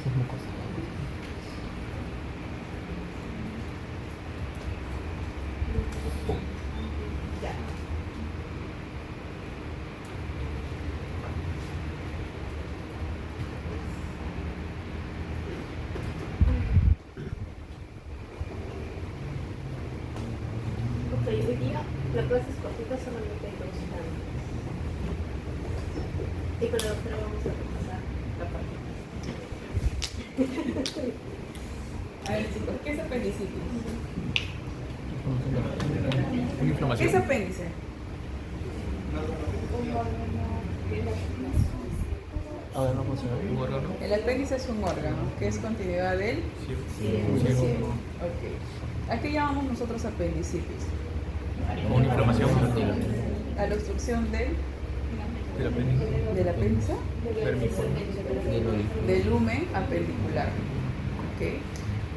Es mucosa. Ya. Ok, hoy día la clase es cortita, solamente hay 2 años. Y con la doctora vamos a repasar la parte. A ver, chicos, ¿qué es apendicitis? Una ¿Qué inflamación. es apéndice? A ver, no funciona. Un órgano. El apéndice es un órgano que es continuidad del Sí. ciego. Ok. ¿A qué llamamos nosotros apendicitis? Una inflamación. A la obstrucción Del apéndice. del apéndice, Vermiforme. del lumen apendicular. Ok.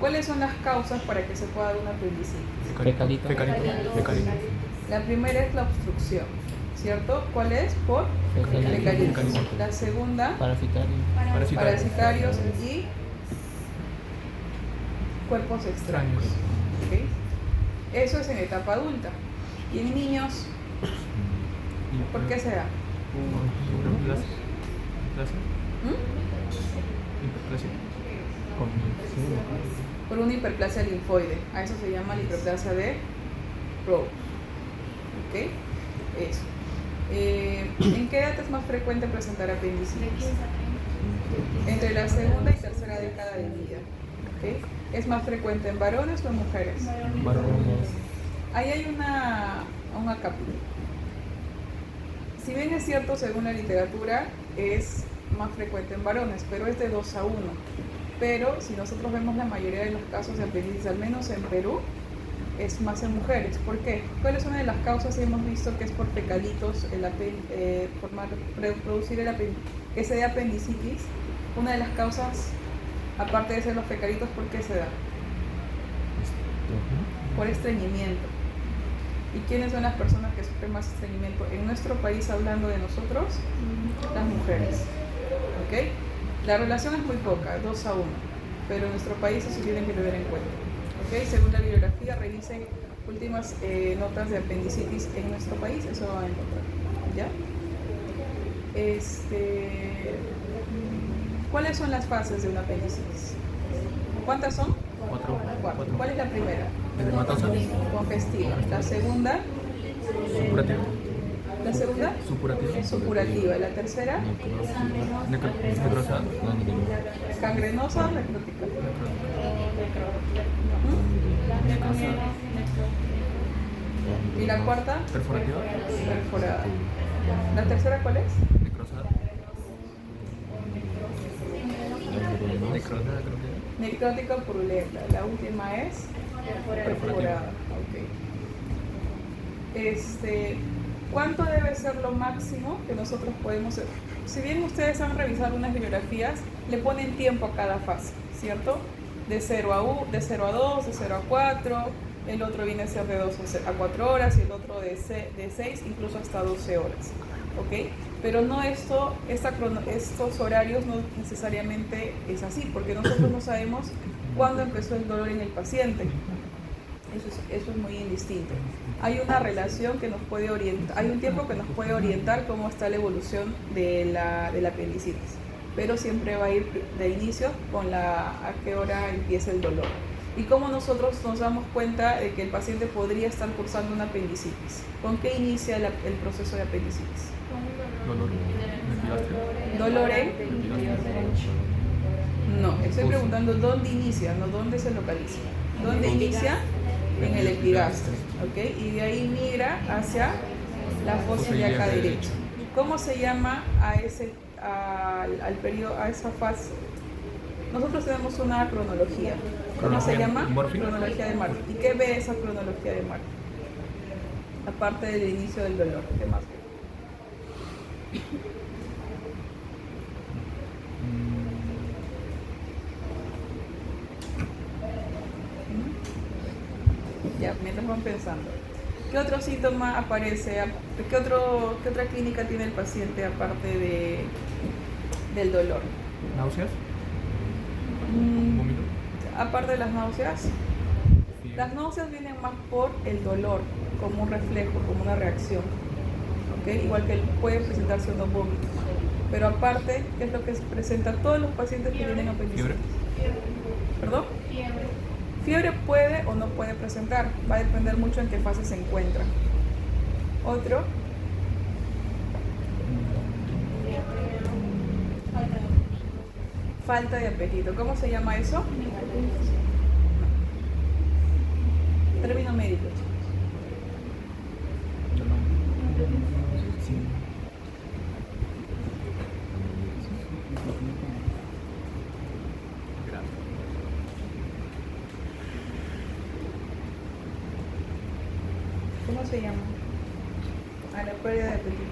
¿Cuáles son las causas para que se pueda dar una apendicitis? Fecalito. Fecalito. La primera es la obstrucción, ¿cierto? ¿Cuál es? Por Fecalito. fecalitis. La segunda, Parasitario. parasitarios y cuerpos extraños. ¿Ok? Eso es en etapa adulta. Y en niños, ¿por qué se da? Hiperplasia. Por una hiperplasia linfoide. A eso se llama la hiperplasia de Rose. ¿Ok? Eso. ¿En qué edad es más frecuente presentar apendicitis? Entre la segunda y tercera década de vida. ¿Ok? ¿Es más frecuente en varones o en mujeres? Varones. Ahí hay un capítulo. Si bien es cierto, según la literatura, es más frecuente en varones, pero es de 2 a 1. Pero si nosotros vemos la mayoría de los casos de apendicitis, al menos en Perú, es más en mujeres. ¿Por qué? ¿Cuál es una de las causas? Y hemos visto que es por fecalitos, producir que se dé apendicitis. Una de las causas, aparte de ser los fecalitos, ¿por qué se da? Por estreñimiento. ¿Y quiénes son las personas que sufren más estreñimiento? En nuestro país, hablando de nosotros, las mujeres. ¿Ok? La relación es muy poca, 2 a 1, pero en nuestro país eso tienen que tener en cuenta. ¿Ok? Según la bibliografía, revisen últimas notas de apendicitis en nuestro país, eso van a encontrar. ¿Ya? ¿Cuáles son las fases de una apendicitis? ¿Cuántas son? 4. 4. ¿Cuál es la primera? Edematosa. Congestiva. La segunda, Supurativa. la segunda, Supurativa. supurativa. La tercera, Necrosa. gangrenosa, necrótica. Y la cuarta, Perforativa. perforada. ¿La tercera cuál es? Necrosa. Necrosa, creo que. Necrótica purulenta. La última es perforada. Ok. ¿Cuánto debe ser lo máximo que nosotros podemos hacer? Si bien ustedes han revisado unas bibliografías, le ponen tiempo a cada fase, ¿cierto? De 0 a 2, de 0 a 4, el otro viene a ser de 2 a 4 horas y el otro de 6, incluso hasta 12 horas. ¿Ok? Pero no estos horarios no necesariamente es así, porque nosotros no sabemos cuándo empezó el dolor en el paciente. Eso es muy indistinto. Hay una relación que nos puede orientar, hay un tiempo que nos puede orientar cómo está la evolución de la apendicitis, pero siempre va a ir de inicio con a qué hora empieza el dolor. Y cómo nosotros nos damos cuenta de que el paciente podría estar cursando una apendicitis. ¿Con qué inicia el proceso de apendicitis? Dolor. ¿Dolor en? No, estoy preguntando dónde inicia, no dónde se localiza. ¿Dónde inicia? En el epigastrio, ¿ok? Y de ahí migra hacia la fosa ilíaca derecha. ¿Cómo se llama al periodo, a esa fase? Nosotros tenemos una cronología. ¿Cómo se llama? Cronología de Murphy. ¿Y qué ve esa cronología de Murphy? Aparte del inicio del dolor, ¿qué más ve? Ya, mientras van pensando. ¿Qué otro síntoma aparece? ¿Qué otra clínica tiene el paciente aparte del dolor? Náuseas. Vómito. Aparte de las náuseas, Fiebre. las náuseas vienen más por el dolor, como un reflejo, como una reacción. ¿Ok? Igual que puede presentarse unos vómitos. Pero aparte, ¿qué es lo que presenta todos los pacientes que tienen apendicitis? Fiebre. ¿Perdón? Fiebre. Fiebre puede o no puede presentar, va a depender mucho en qué fase se encuentra. Otro, falta de apetito. ¿Cómo se llama eso? Término médico, chicos. Sí. Gracias. ¿Cómo se llama? A la pérdida de apetito.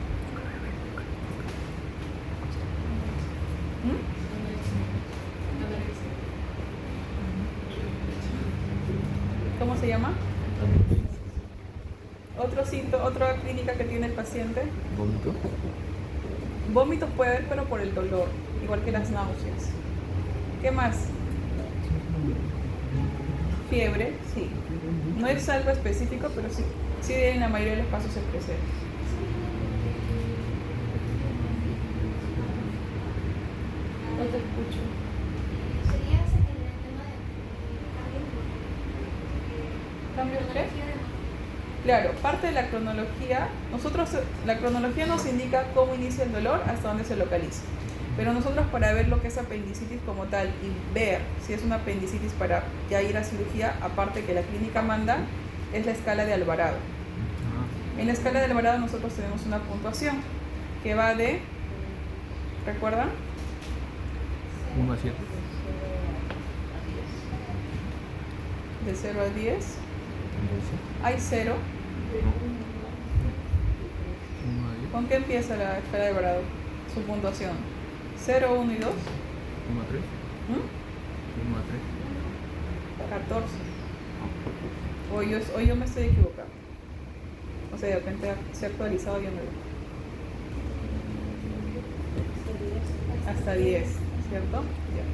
¿Mm? ¿Cómo se llama? Otra clínica que tiene el paciente. Vómito. Vómitos puede haber, pero por el dolor, igual que las náuseas. ¿Qué más? Fiebre, sí. No es algo específico, pero sí en la mayoría de los casos se presenta. No te escucho. Sería en el tema de ¿Cambio qué? Claro, parte de la cronología, la cronología nos indica cómo inicia el dolor hasta dónde se localiza. Pero nosotros para ver lo que es apendicitis como tal y ver si es una apendicitis para ya ir a cirugía, aparte que la clínica manda, es la escala de Alvarado. En la escala de Alvarado nosotros tenemos una puntuación que va de, ¿recuerdan? 1 a 7. De 0 a 10. Hay 0. 1 a 10. ¿Con qué empieza la escala de Alvarado? Su puntuación. 0, 1 y 2. 1 a 3. ¿Mm? 1 a 3. 14. O yo me estoy equivocando. O sea, de repente se ha actualizado yo no lo. Hasta 10, ¿cierto? Ya.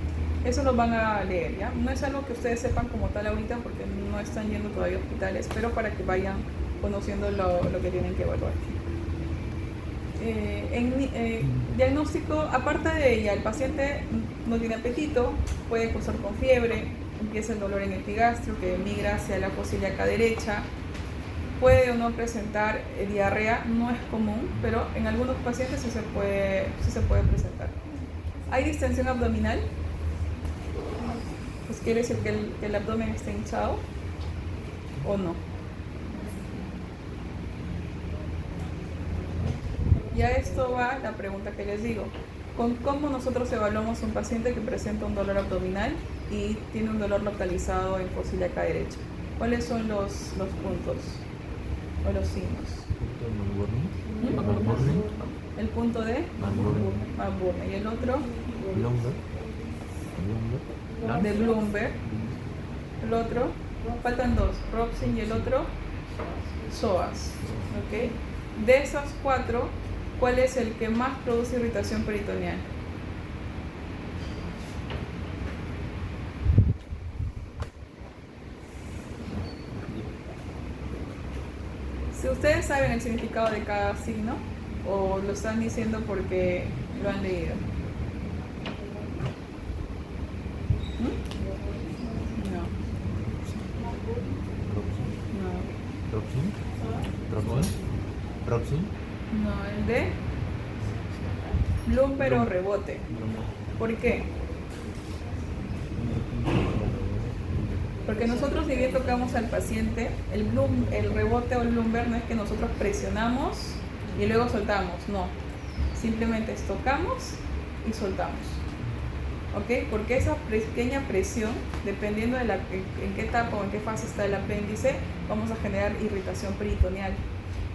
Eso lo van a leer, ¿ya? No es algo que ustedes sepan como tal ahorita porque no están yendo todavía a hospitales, pero para que vayan conociendo lo que tienen que evaluar. Diagnóstico, aparte de ella, el paciente no tiene apetito, puede cursar con fiebre, empieza el dolor en el epigastrio que migra hacia la fosa ilíaca derecha, puede o no presentar diarrea, no es común, pero en algunos pacientes sí se puede presentar. ¿Hay distensión abdominal? Pues quiere decir que el abdomen está hinchado o no. Y a esto va la pregunta que les digo. ¿Cómo nosotros evaluamos un paciente que presenta un dolor abdominal y tiene un dolor localizado en fosa ilíaca derecha? ¿Cuáles son los puntos o los signos? El punto de Van Buren. ¿Y el otro? De Bloomberg. El otro, faltan dos, Robson y el otro, Psoas. ¿Okay? De esos 4, ¿cuál es el que más produce irritación peritoneal? Si ustedes saben el significado de cada signo o lo están diciendo porque lo han leído. No. No, el de Bloomberg o rebote. ¿Por qué? Porque nosotros si bien tocamos al paciente, el rebote o el Bloomberg no es que nosotros presionamos y luego soltamos, no. Simplemente tocamos y soltamos. ¿Ok? Porque esa pequeña presión, dependiendo de en qué etapa o en qué fase está el apéndice, vamos a generar irritación peritoneal.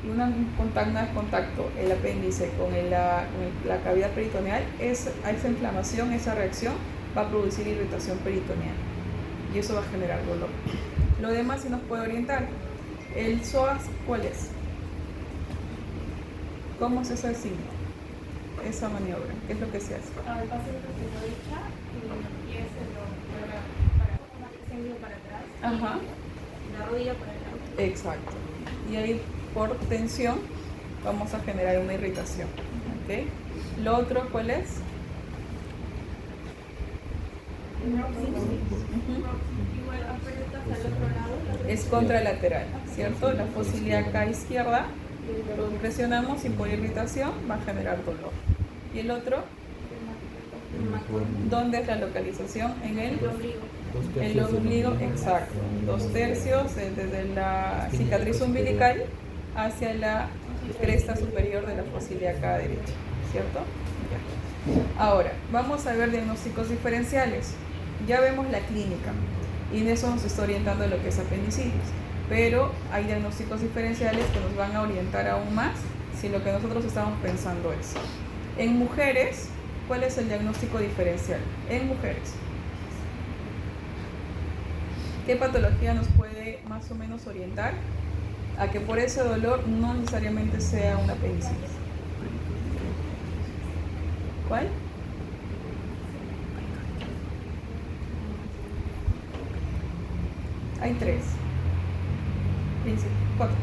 Y una contacto, el apéndice con la cavidad peritoneal, esa inflamación, esa reacción va a producir irritación peritoneal. Y eso va a generar dolor. Lo demás sí nos puede orientar. ¿El psoas cuál es? ¿Cómo es ese signo? esa maniobra? ¿Qué es lo que se hace? Al paso de la derecha y es el para atrás. Ajá. Y la rodilla para adelante. Exacto. Y ahí por tensión vamos a generar una irritación. ¿Ok? Lo otro, ¿cuál es? Ujú. Igual aprietas al otro lado. Es contralateral, ¿cierto? La fosa ilíaca izquierda, lo presionamos y por irritación va a generar dolor. ¿Y el otro? ¿Dónde es la localización? En el ombligo, exacto. 2/3 desde la cicatriz umbilical hacia la cresta superior de la fosa ilíaca derecha, ¿cierto? Ya. Ahora, vamos a ver diagnósticos diferenciales. Ya vemos la clínica y en eso nos está orientando lo que es apendicitis, pero hay diagnósticos diferenciales que nos van a orientar aún más si lo que nosotros estamos pensando es. En mujeres, ¿cuál es el diagnóstico diferencial? En mujeres, ¿qué patología nos puede más o menos orientar a que por ese dolor no necesariamente sea una apendicitis? ¿Cuál? Hay 3. 4.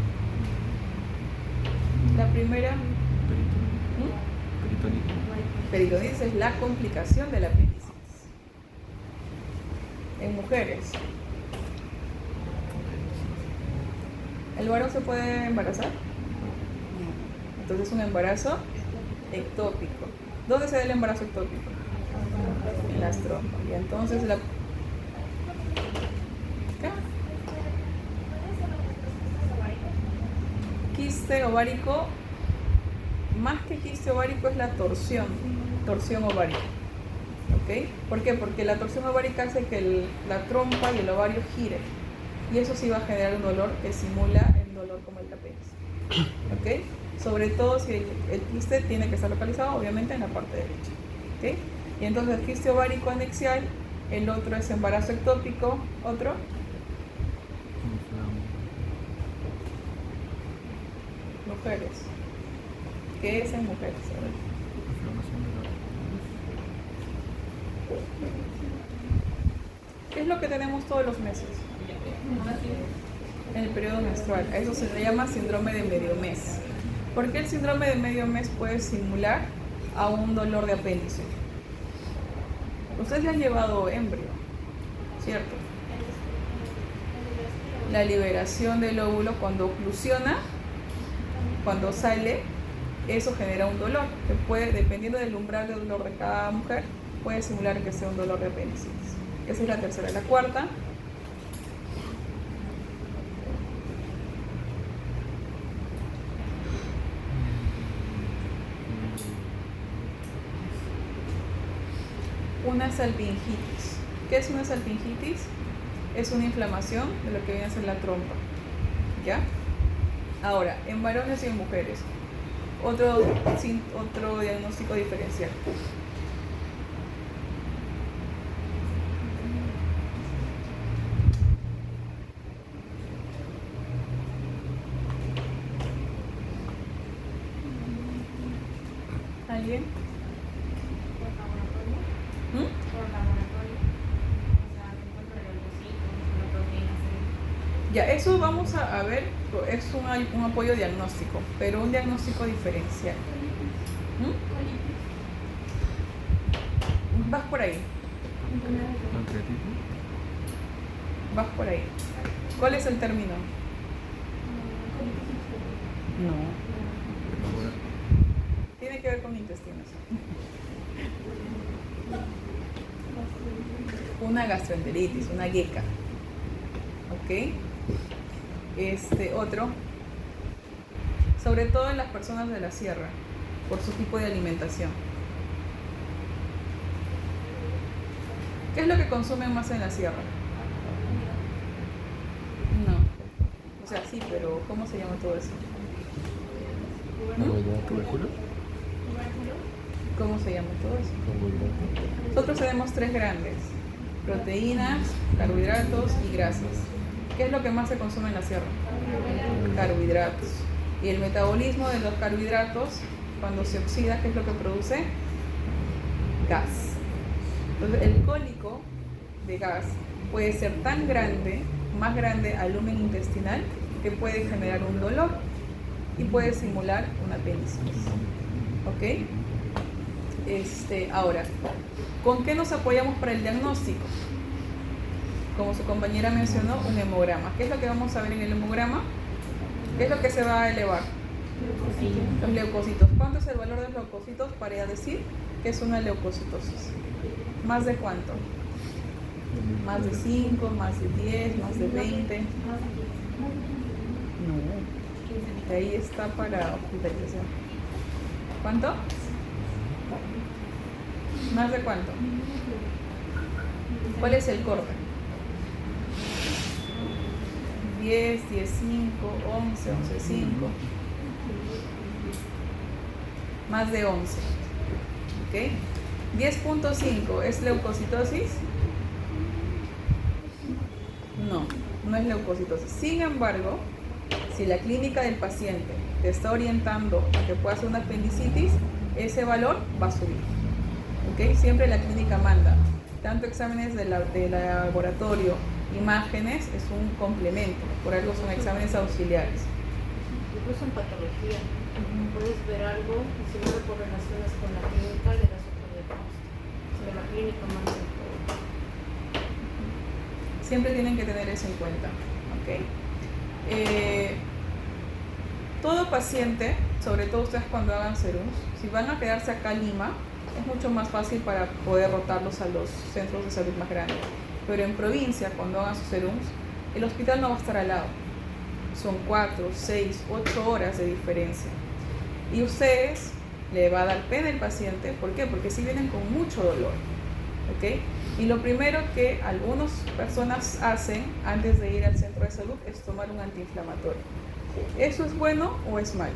La primera, peritonitis es la complicación de la apendicitis. En mujeres, ¿el varón se puede embarazar? No. Entonces es un embarazo ectópico. ¿Dónde se da el embarazo ectópico? En las trompas. Y entonces la... ¿Qué? Quiste ovárico, más que quiste ovárico es la torsión ovárica. ¿Ok? ¿Por qué? Porque la torsión ovárica hace que la trompa y el ovario gire. Y eso sí va a generar un dolor que simula el dolor como el apéndice. ¿Ok? Sobre todo si el quiste tiene que estar localizado obviamente en la parte derecha. ¿Ok? Y entonces el quiste ovárico anexial, el otro es embarazo ectópico, otro. Mujeres. ¿Qué es en mujeres? A ver. ¿Qué es lo que tenemos todos los meses? En el periodo menstrual. A eso se le llama síndrome de medio mes. ¿Por qué el síndrome de medio mes puede simular a un dolor de apéndice? Ustedes ya han llevado embrio, ¿cierto? La liberación del óvulo cuando oclusiona, cuando sale, eso genera un dolor que puede, dependiendo del umbral de dolor de cada mujer, puede simular que sea un dolor de apendicitis. Esa es la tercera. La cuarta, una salpingitis. ¿Qué es una salpingitis? Es una inflamación de lo que viene a ser la trompa. ¿Ya? Ahora, en varones y en mujeres, otro diagnóstico diferencial. ¿Alguien? Ya, eso vamos a ver, es un apoyo diagnóstico, pero un diagnóstico diferencial. Vas por ahí. Vas por ahí. ¿Cuál es el término? No. Tiene que ver con intestinos. Una gastroenteritis, una GECA. ¿Ok? Otro, sobre todo en las personas de la sierra, por su tipo de alimentación. ¿Qué es lo que consumen más en la sierra? No. O sea, sí, pero ¿cómo se llama todo eso? ¿Tubérculo? ¿Cómo se llama todo eso? Nosotros tenemos 3 grandes: proteínas, carbohidratos y grasas. ¿Qué es lo que más se consume en la sierra? Carbohidratos. Y el metabolismo de los carbohidratos Cuando se oxida, ¿qué es lo que produce? Gas. Entonces, el cólico de gas puede ser tan grande, más grande al lumen intestinal, que puede generar un dolor y puede simular una apendicitis. ¿Ok? Ahora, ¿con qué nos apoyamos para el diagnóstico? Como su compañera mencionó, un hemograma. ¿Qué es lo que vamos a ver en el hemograma? ¿Qué es lo que se va a elevar? Los leucocitos. ¿Cuánto es el valor de los leucocitos para decir que es una leucocitosis? ¿Más de cuánto? ¿Más de 5, más de 10, más de 20? No. Ahí está para hospitalización. ¿Cuánto? ¿Más de cuánto? ¿Cuál es el corte? 10, 10, 5, 11, 11, 5. Más de 11. ¿Ok? 10.5 ¿es leucocitosis? No, no es leucocitosis. Sin embargo, si la clínica del paciente te está orientando a que pueda hacer una apendicitis, ese valor va a subir. ¿Ok? Siempre la clínica manda tanto exámenes de laboratorio, imágenes, es un complemento, por algo son exámenes auxiliares. Incluso en patología, puedes ver algo y si no lo correlacionas con la clínica, le das otro diagnóstico. Pero la clínica manda el todo. Siempre tienen que tener eso en cuenta. ¿Ok? Todo paciente, sobre todo ustedes cuando hagan serums, si van a quedarse acá en Lima, es mucho más fácil para poder rotarlos a los centros de salud más grandes. Pero en provincia, cuando hagan sus serums, el hospital no va a estar al lado. Son 4, 6, 8 horas de diferencia. Y ustedes le va a dar pena al paciente. ¿Por qué? Porque si vienen con mucho dolor. ¿Ok? Y lo primero que algunas personas hacen antes de ir al centro de salud es tomar un antiinflamatorio. ¿Eso es bueno o es malo?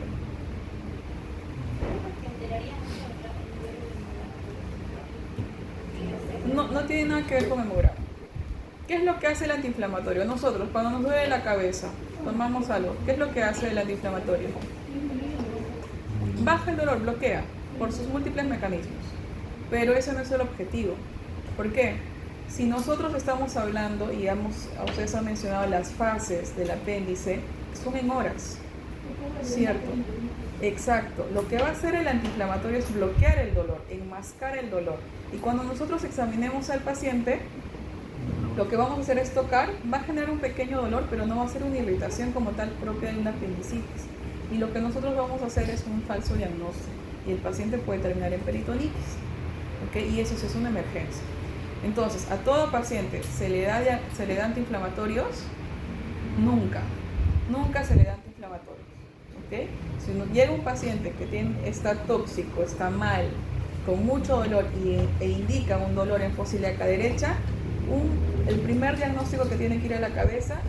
No tiene nada que ver con hemograma. ¿Qué es lo que hace el antiinflamatorio? Nosotros, cuando nos duele la cabeza, tomamos algo. ¿Qué es lo que hace el antiinflamatorio? Baja el dolor, bloquea por sus múltiples mecanismos. Pero ese no es el objetivo. ¿Por qué? Si nosotros estamos hablando y ustedes han mencionado las fases del apéndice, son en horas, ¿cierto? Exacto. Lo que va a hacer el antiinflamatorio es bloquear el dolor, enmascarar el dolor. Y cuando nosotros examinemos al paciente, lo que vamos a hacer es tocar, va a generar un pequeño dolor, pero no va a ser una irritación como tal propia de una apendicitis. Y lo que nosotros vamos a hacer es un falso diagnóstico. Y el paciente puede terminar en peritonitis. ¿Ok? Y eso sí es una emergencia. Entonces, a todo paciente se le da antiinflamatorios, nunca se le da antiinflamatorios. ¿Ok? Si llega un paciente que está tóxico, está mal, con mucho dolor e indica un dolor en fosa ilíaca derecha, el primer diagnóstico que tiene que ir a la cabeza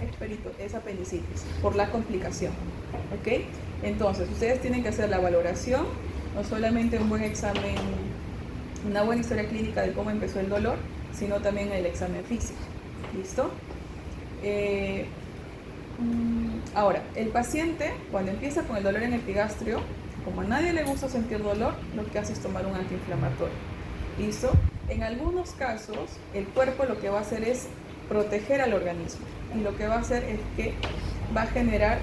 es apendicitis, por la complicación. ¿Ok? Entonces, ustedes tienen que hacer la valoración, no solamente un buen examen, una buena historia clínica de cómo empezó el dolor, sino también el examen físico. ¿Listo? Ahora, el paciente, cuando empieza con el dolor en el epigastrio, como a nadie le gusta sentir dolor, lo que hace es tomar un antiinflamatorio. ¿Listo? En algunos casos, el cuerpo lo que va a hacer es proteger al organismo. Y lo que va a hacer es que va a generar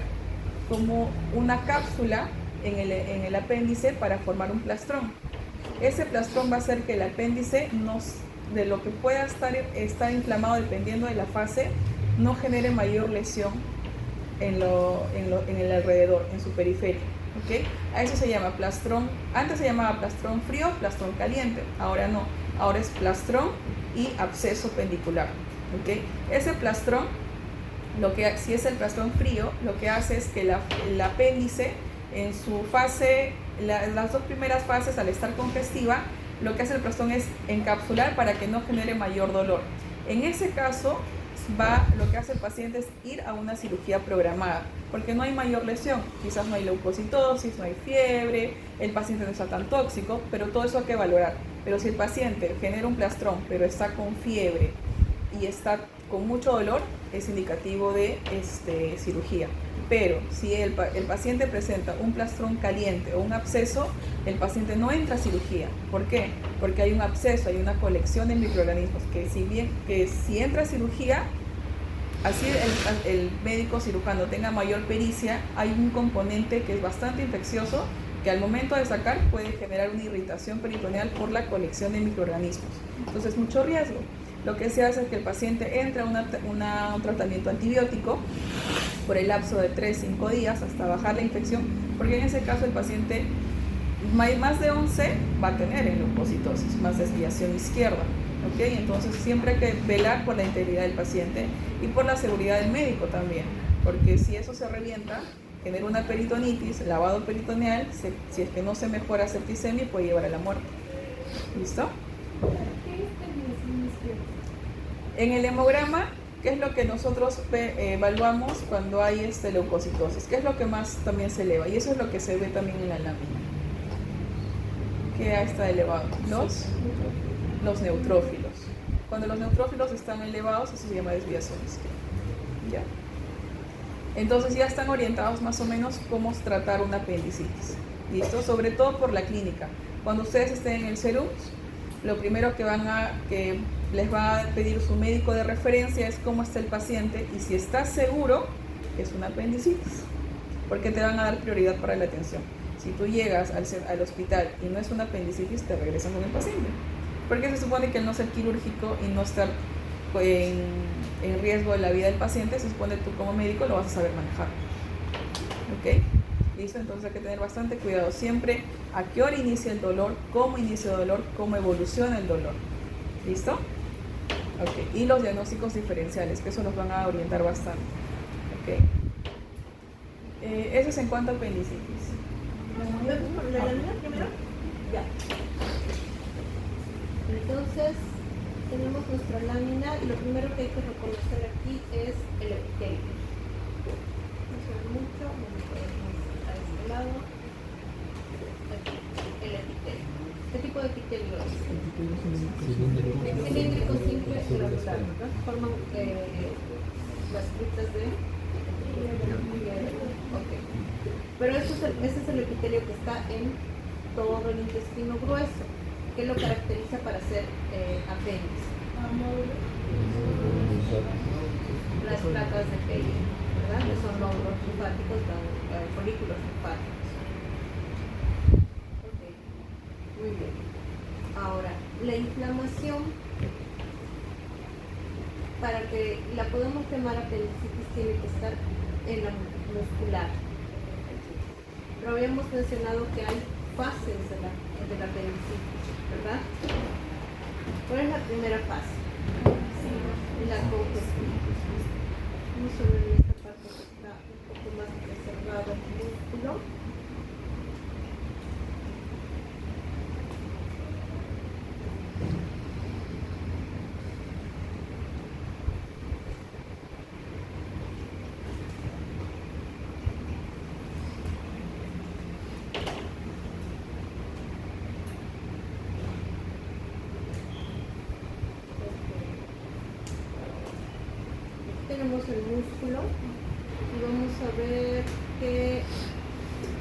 como una cápsula en el apéndice para formar un plastrón. Ese plastrón va a hacer que el apéndice, de lo que pueda estar inflamado dependiendo de la fase, no genere mayor lesión en el alrededor, en su periferia. ¿Okay? A eso se llama plastrón. Antes se llamaba plastrón frío, plastrón caliente. Ahora no. Ahora es plastrón y absceso pendicular. ¿Okay? Ese plastrón, si es el plastrón frío, lo que hace es que el apéndice en su fase, las dos primeras fases, al estar congestiva, lo que hace el plastrón es encapsular para que no genere mayor dolor. En ese caso, lo que hace el paciente es ir a una cirugía programada, porque no hay mayor lesión, quizás no hay leucocitosis, no hay fiebre, el paciente no está tan tóxico, pero todo eso hay que valorar. Pero si el paciente genera un plastrón, pero está con fiebre y está con mucho dolor, es indicativo de cirugía. Pero si el paciente presenta un plastrón caliente o un absceso, el paciente no entra a cirugía. ¿Por qué? Porque hay un absceso, hay una colección de microorganismos que si entra a cirugía, así el médico cirujano tenga mayor pericia, hay un componente que es bastante infeccioso que al momento de sacar puede generar una irritación peritoneal por la colección de microorganismos. Entonces, mucho riesgo. Lo que se hace es que el paciente entre a un tratamiento antibiótico por el lapso de 3-5 días hasta bajar la infección, porque en ese caso el paciente más de 11 va a tener en leucocitosis, más desviación izquierda. ¿Okay? Entonces siempre hay que velar por la integridad del paciente y por la seguridad del médico también, porque si eso se revienta, genera una peritonitis, lavado peritoneal, si es que no se mejora septicemia, puede llevar a la muerte. ¿Listo? En el hemograma, ¿qué es lo que nosotros evaluamos cuando hay leucocitosis? ¿Qué es lo que más también se eleva? Y eso es lo que se ve también en la lámina. ¿Qué está elevado? Los neutrófilos. Cuando los neutrófilos están elevados, eso se llama desviación izquierda. ¿Ya? Entonces ya están orientados más o menos cómo tratar una apendicitis. ¿Listo? Sobre todo por la clínica. Cuando ustedes estén en el CERUMS, lo primero que les va a pedir su médico de referencia es cómo está el paciente y si está seguro que es una apendicitis, porque te van a dar prioridad para la atención. Si tú llegas al hospital y no es una apendicitis, te regresan con el paciente, porque se supone que al no ser quirúrgico y no estar en riesgo de la vida del paciente, se supone que tú como médico lo vas a saber manejar. ¿Ok? ¿Listo? Entonces hay que tener bastante cuidado siempre a qué hora inicia el dolor, cómo inicia el dolor, cómo evoluciona el dolor. ¿Listo? Ok. Y los diagnósticos diferenciales, que eso nos van a orientar bastante. Ok. Eso es en cuanto a apendicitis. ¿La lámina primero? Ya. Entonces, tenemos nuestra lámina y lo primero que hay que reconocer aquí es el epitelio. No se ve mucho, vamos a poner más a este lado. Aquí, el epitelio. ¿Qué tipo de epitelio es? Cilíndrico, simple, granular, ¿verdad? Forman las criptas de... Okay. Pero ese es el epitelio que está en todo el intestino grueso. ¿Qué lo caracteriza para ser apéndice? Las placas de Peyerl, ¿verdad? Que son nódulos linfáticos, folículos linfáticos. Ok, muy bien. Ahora, la inflamación, para que la podamos llamar apendicitis, tiene que estar en la muscular. Pero habíamos mencionado que hay fases de la apendicitis, ¿verdad? ¿Cuál es la primera fase? La congestión. Vamos a ver en esta parte que está un poco más preservado el músculo. Tenemos el músculo y vamos a ver que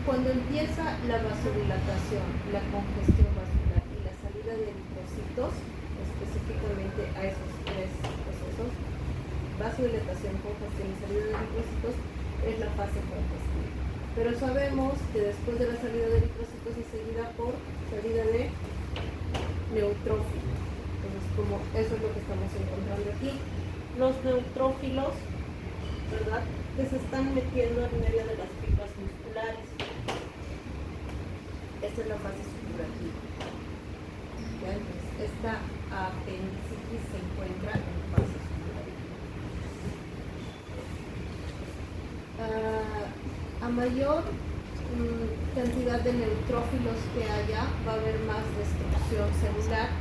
cuando empieza la vasodilatación, la congestión vascular y la salida de eritrocitos, específicamente a esos tres procesos, vasodilatación, congestión y salida de eritrocitos, es la fase congestiva. Pero sabemos que después de la salida de eritrocitos es seguida por salida de neutrófilos. Entonces, como eso es lo que estamos encontrando aquí. Los neutrófilos, ¿verdad?, que se están metiendo en medio de las fibras musculares. Esta es la fase supurativa. Entonces, esta apendicitis se encuentra en fase supurativa. A mayor cantidad de neutrófilos que haya, va a haber más destrucción celular,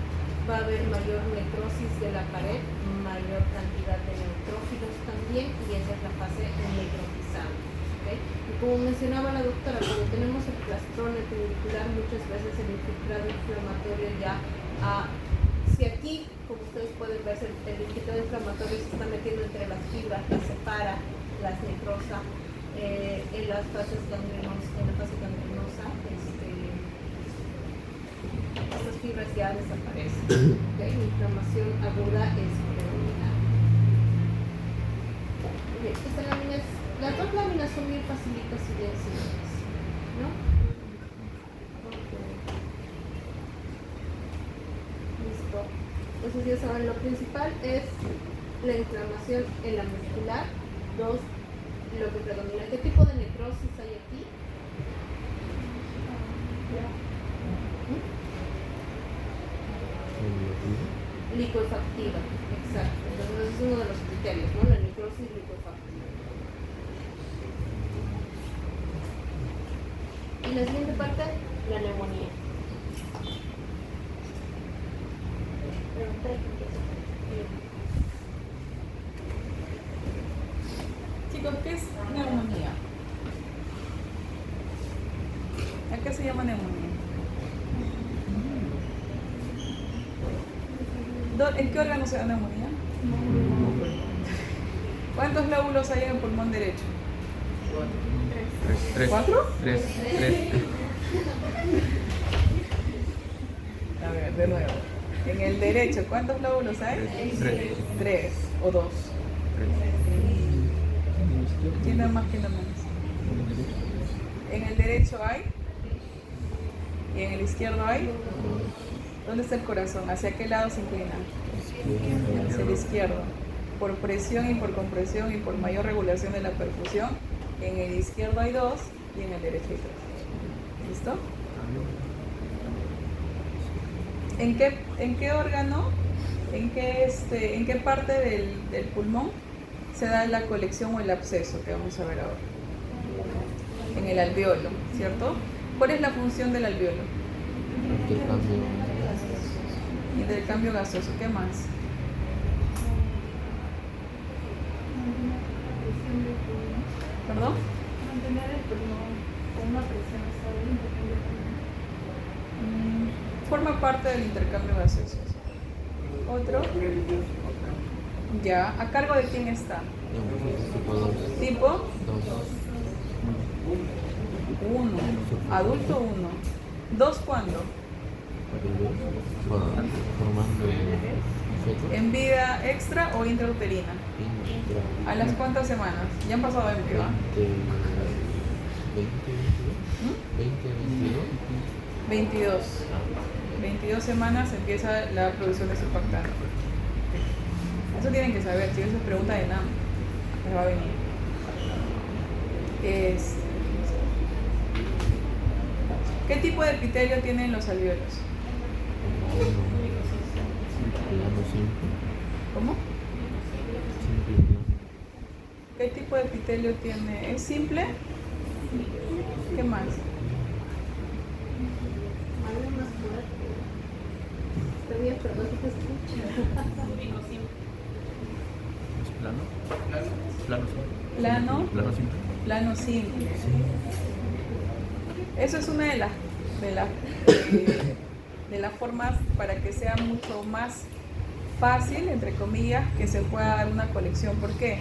va a haber mayor necrosis de la pared, mayor cantidad de neutrófilos también, y esa es la fase necrotizante. ¿Okay? Y como mencionaba la doctora, cuando tenemos el plastrón epidicular, muchas veces el infiltrado inflamatorio ya, si aquí, como ustedes pueden ver, el infiltrado inflamatorio se está metiendo entre las fibras, las separa, las necrosa, en las fases gangrenosa, en la fase gangrenosa, estas fibras ya desaparecen. ¿Okay? La inflamación aguda es predominante. Okay, las dos láminas son bien facilitas y bien simples, ¿no? Okay. Listo. Entonces ya saben, lo principal es la inflamación en la muscular. Dos, lo que predomina. ¿Qué tipo de necrosis hay aquí? Licuefactiva, exacto. Entonces ese es uno de los criterios, ¿no? La necrosis licuefactiva. Y la siguiente parte, la neumonía. Chicos, ¿qué es neumonía? ¿A qué se llama neumonía? ¿En qué órgano se da neumonía? ¿Cuántos lóbulos hay en el pulmón derecho? Tres. ¿Cuatro? Tres. A ver, de nuevo. En el derecho, ¿cuántos lóbulos hay? Tres. 3 o 2. ¿Quién da más, quién da menos? En el derecho hay. ¿Y en el izquierdo hay? ¿Dónde está el corazón? ¿Hacia qué lado se inclina? Hacia el izquierdo. Por presión y por compresión y por mayor regulación de la perfusión, en el izquierdo hay 2 y en el derecho hay 3. ¿Listo? ¿En qué órgano, en qué parte del pulmón se da la colección o el absceso que vamos a ver ahora? En el alveolo, ¿cierto? ¿Cuál es la función del alveolo? Intercambio gaseoso. ¿Qué más? ¿Perdón? Mantener el pulmón con una presión estable. Forma parte del intercambio gaseoso. ¿Otro? Ya. ¿A cargo de quién está? ¿Tipo? 1. Adulto 1. 2 ¿cuándo? Formando feto. ¿En vida extra o intrauterina? ¿A las cuántas semanas? Ya han pasado 20, ¿va? 22. 22 semanas empieza la producción de surfactante. Eso tienen que saber, si eso es pregunta de NAM, les va a venir. ¿Qué tipo de epitelio tienen los alvéolos? ¿Cómo? ¿Qué tipo de epitelio tiene? ¿Es simple? ¿Qué más? Habla más fuerte. Está bien, pero no se te escucha. ¿Es plano? Plano simple. Plano. Plano simple. Plano simple. Eso es una de las formas para que sea mucho más fácil, entre comillas, que se pueda dar una colección. ¿Por qué?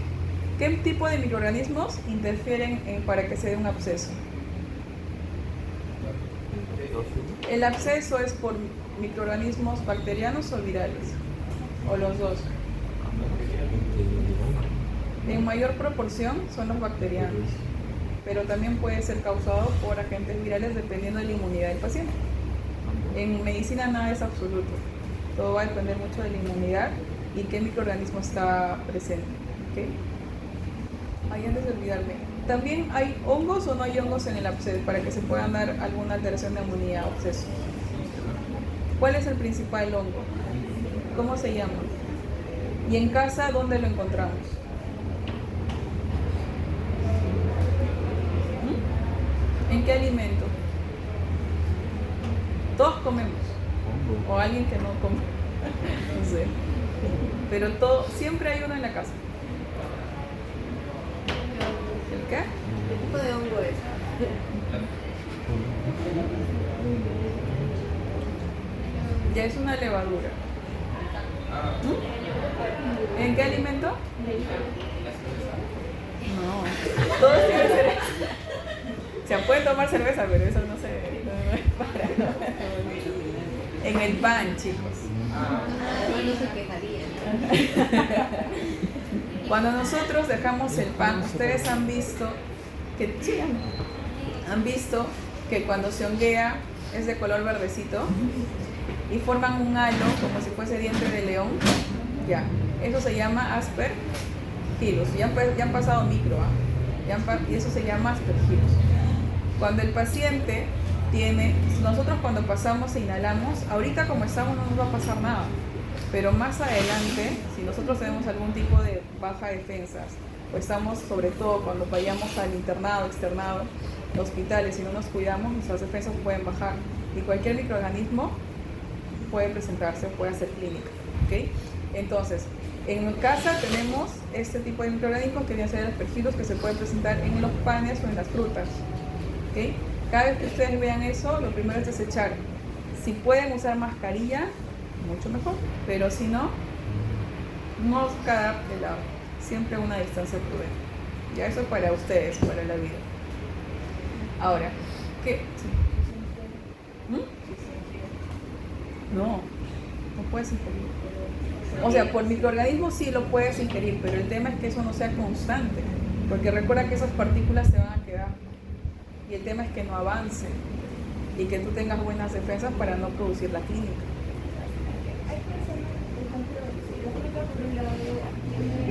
¿Qué tipo de microorganismos interfieren para que se dé un absceso? El absceso es por microorganismos bacterianos o virales, o los dos. En mayor proporción son los bacterianos, pero también puede ser causado por agentes virales dependiendo de la inmunidad del paciente. En medicina nada es absoluto, todo va a depender mucho de la inmunidad y qué microorganismo está presente. ¿Okay? Ay, antes de olvidarme, ¿también hay hongos o no hay hongos en el absceso para que se puedan dar alguna alteración de inmunidad o absceso? ¿Cuál es el principal hongo? ¿Cómo se llama? Y en casa, ¿dónde lo encontramos? ¿En qué alimento? Todos comemos. O alguien que no come. No sé. Pero siempre hay uno en la casa. ¿El qué? ¿Qué tipo de hongo es? Ya es una levadura. ¿En qué alimento? No, todos tienen cerveza. Se puede tomar cerveza, pero eso no es para. En el pan, chicos. No se quejarían. Cuando nosotros dejamos el pan, ustedes han visto que cuando se honguea es de color verdecito y forman un halo como si fuese diente de león. Ya, eso se llama aspergillus. Ya han pasado micro, y eso se llama aspergillus. Cuando el paciente nosotros cuando pasamos e inhalamos, ahorita como estamos no nos va a pasar nada, pero más adelante, si nosotros tenemos algún tipo de baja defensas, o estamos sobre todo cuando vayamos al internado, externado, hospitales, si no nos cuidamos, nuestras defensas pueden bajar y cualquier microorganismo puede presentarse o puede hacer clínica, ¿ok? Entonces, en casa tenemos este tipo de microorganismos que vienen a ser aspergillus que se pueden presentar en los panes o en las frutas, ¿ok? Cada vez que ustedes vean eso, lo primero es desechar. Si pueden usar mascarilla, mucho mejor, pero si no, no cada de lado, siempre una distancia prudente. Ya eso es para ustedes, para la vida. Ahora, ¿qué? No puedes ingerir. O sea, por microorganismos sí lo puedes ingerir, pero el tema es que eso no sea constante, porque recuerda que esas partículas se van a quedar. Y el tema es que no avance y que tú tengas buenas defensas para no producir la clínica.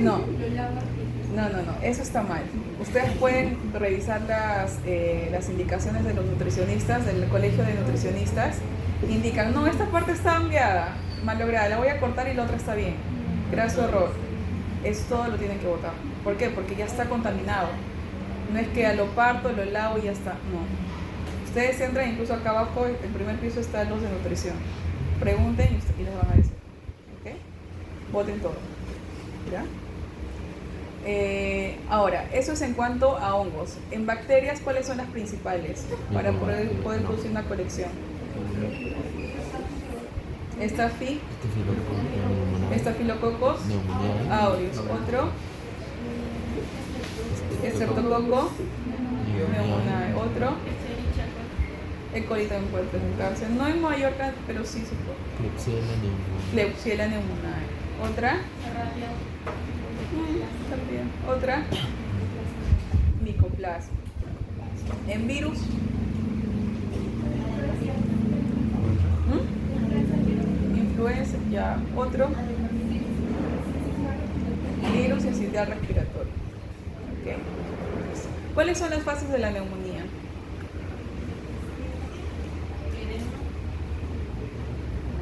No, eso está mal. Ustedes pueden revisar las indicaciones de los nutricionistas, del colegio de nutricionistas. Indican, no, esta parte está enviada, malograda, la voy a cortar y la otra está bien. Graso error. Eso todo lo tienen que botar. ¿Por qué? Porque ya está contaminado. No es que lo parto, lo lavo y ya está. No. Ustedes entran, incluso acá abajo, el primer piso está los de nutrición. Pregunten y les van a decir. ¿Ok? Boten todo. ¿Ya? Ahora, eso es en cuanto a hongos. En bacterias, ¿cuáles son las principales para poder producir una colección? Estafilococos aureus. Otro. Estreptococo neumoniae. Otro. E. coli también puede presentarse. No en mayor cantidad, pero sí se puede. Klebsiella neumoniae. Otra. También. Otra. Micoplasma. En virus. Influenza, ya. Otro. Virus sincitial respiratorio. Okay. ¿Cuáles son las fases de la neumonía?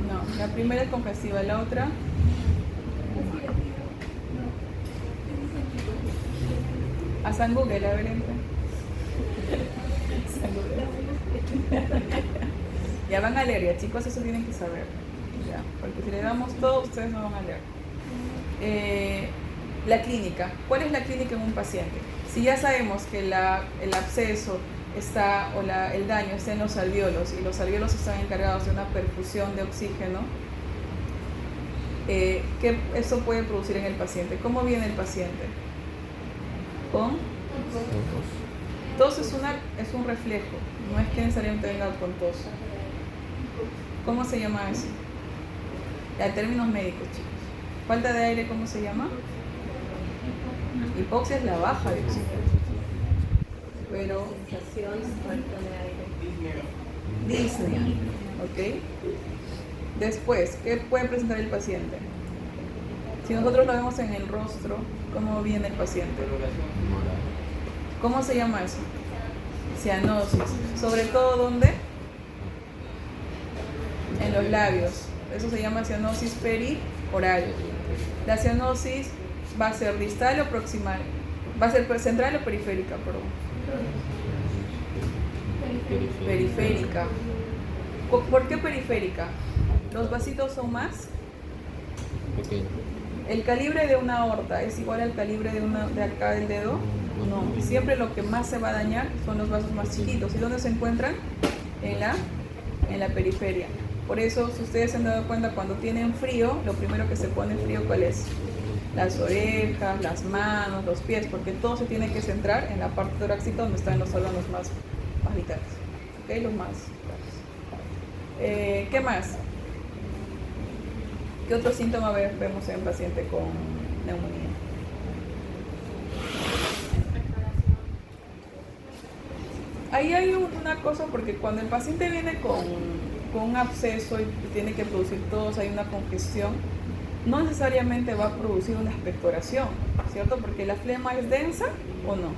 No, la primera es congestiva, la otra. A San Google, a ver, entra. Ya van a leer, ya chicos, eso tienen que saber. Ya, porque si le damos todo, ustedes no van a leer. La clínica. ¿Cuál es la clínica en un paciente? Si ya sabemos que el absceso está o el daño está en los alvéolos y los alvéolos están encargados de una perfusión de oxígeno, ¿qué eso puede producir en el paciente? ¿Cómo viene el paciente? Con tos. Es un reflejo, no es que necesariamente venga con tos. ¿Cómo se llama eso? Ya, términos médicos, chicos. Falta de aire, ¿cómo se llama? Hipoxia es la baja de oxígeno. Pero Sensación, falta de aire. disnea, ¿ok? Después, ¿qué puede presentar el paciente? Si nosotros lo vemos en el rostro, ¿cómo viene el paciente? ¿Cómo se llama eso? Cianosis. ¿Sobre todo dónde? En los labios. Eso se llama cianosis perioral. La cianosis va a ser distal o proximal. Va a ser central o periférica, perdón. Periférica. ¿Por qué periférica? ¿Los vasitos son más? Pequeño. ¿El calibre de una aorta es igual al calibre de acá del dedo? No. Siempre lo que más se va a dañar son los vasos más chiquitos. ¿Y dónde se encuentran? En la periferia. Por eso, si ustedes se han dado cuenta, cuando tienen frío, lo primero que se pone frío, ¿cuál es? las orejas, las manos, los pies, porque todo se tiene que centrar en la parte torácica donde están los órganos más vitales, ¿ok? Los más vitales. ¿Qué más? ¿Qué otro síntoma vemos en paciente con neumonía? Ahí hay una cosa, porque cuando el paciente viene con un absceso y tiene que producir tos, hay una congestión, no necesariamente va a producir una expectoración, ¿cierto? Porque la flema es densa o no.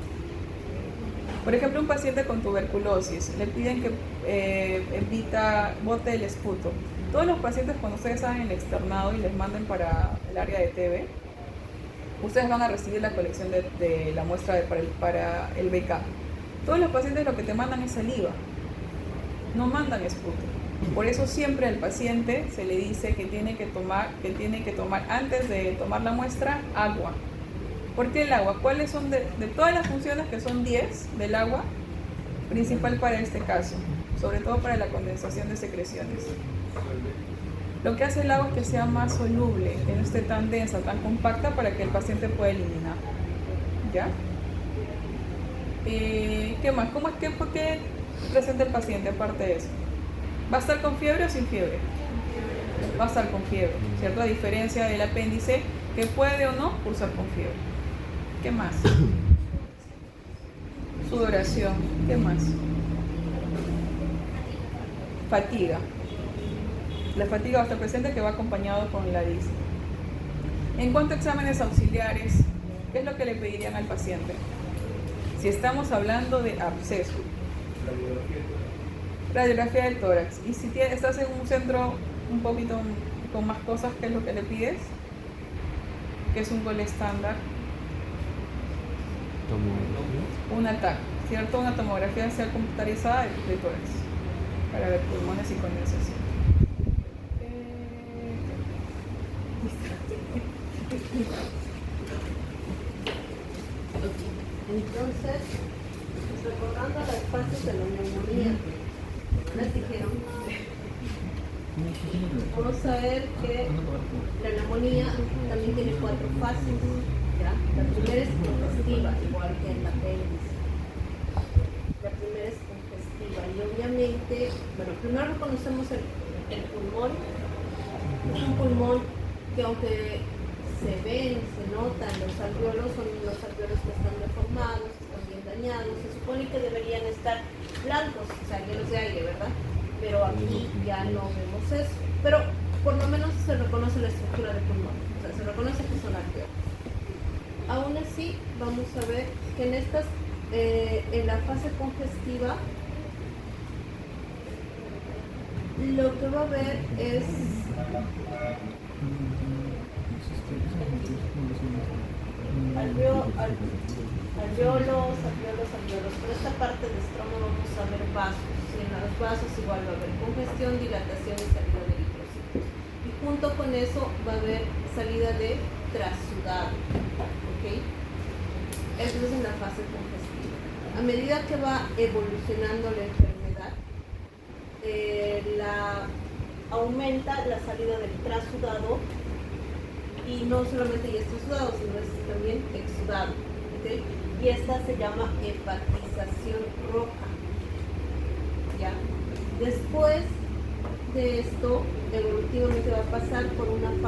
Por ejemplo, un paciente con tuberculosis, le piden que bote el esputo. Todos los pacientes, cuando ustedes hagan el externado y les manden para el área de TB, ustedes van a recibir la colección de la muestra para el BK. Todos los pacientes lo que te mandan es saliva, no mandan esputo. Por eso siempre al paciente se le dice que tiene que tomar antes de tomar la muestra agua. ¿Por qué el agua? ¿Cuáles son de todas las funciones, que son 10 del agua, principal para este caso? Sobre todo para la condensación de secreciones. Lo que hace el agua es que sea más soluble, que no esté tan densa, tan compacta, para que el paciente pueda eliminar. ¿Ya? ¿Qué más? ¿Por qué presenta el paciente aparte de eso? ¿Va a estar con fiebre o sin fiebre? Va a estar con fiebre, ¿cierto? A diferencia del apéndice, que puede o no cursar con fiebre. ¿Qué más? Sudoración. ¿Qué más? Fatiga. La fatiga va a estar presente, que va acompañado con la disnea. En cuanto a exámenes auxiliares, ¿qué es lo que le pedirían al paciente? Si estamos hablando de absceso, radiografía del tórax. Y si estás en un centro un poquito con más cosas, ¿qué es lo que le pides? Que es un gol estándar. Una TAC, ¿cierto? Una tomografía computarizada de tórax para ver pulmones y condensación. Entonces, recordando las fases de la neumonía, les dijeron, vamos a ver que la neumonía también tiene 4 fases, ¿ya? La primera es congestiva, igual que en la apéndice. La primera es congestiva y obviamente, bueno, primero reconocemos el pulmón. Es un pulmón que, aunque se ven, se notan los alvéolos, son los alvéolos que están deformados, están bien dañados. Se supone que deberían estar blancos, o sea, llenos de aire, ¿verdad? Pero aquí ya no vemos eso. Pero por lo menos se reconoce la estructura del pulmón, o sea, se reconoce que son alvéolos. Aún así, vamos a ver que en la fase congestiva, lo que va a haber es alvéolos. Por esta parte del estroma vamos a ver vasos, y en los vasos igual va a haber congestión, dilatación y salida de eritrocitos. Y junto con eso va a haber salida de trasudado, ¿ok? Eso es en la fase congestiva. A medida que va evolucionando la enfermedad, aumenta la salida del trasudado, y no solamente ya es trasudado, sino es también exudado, ¿okay? Y esta se llama hepatización roja, ¿ya? Después de esto, evolutivamente va a pasar por una fase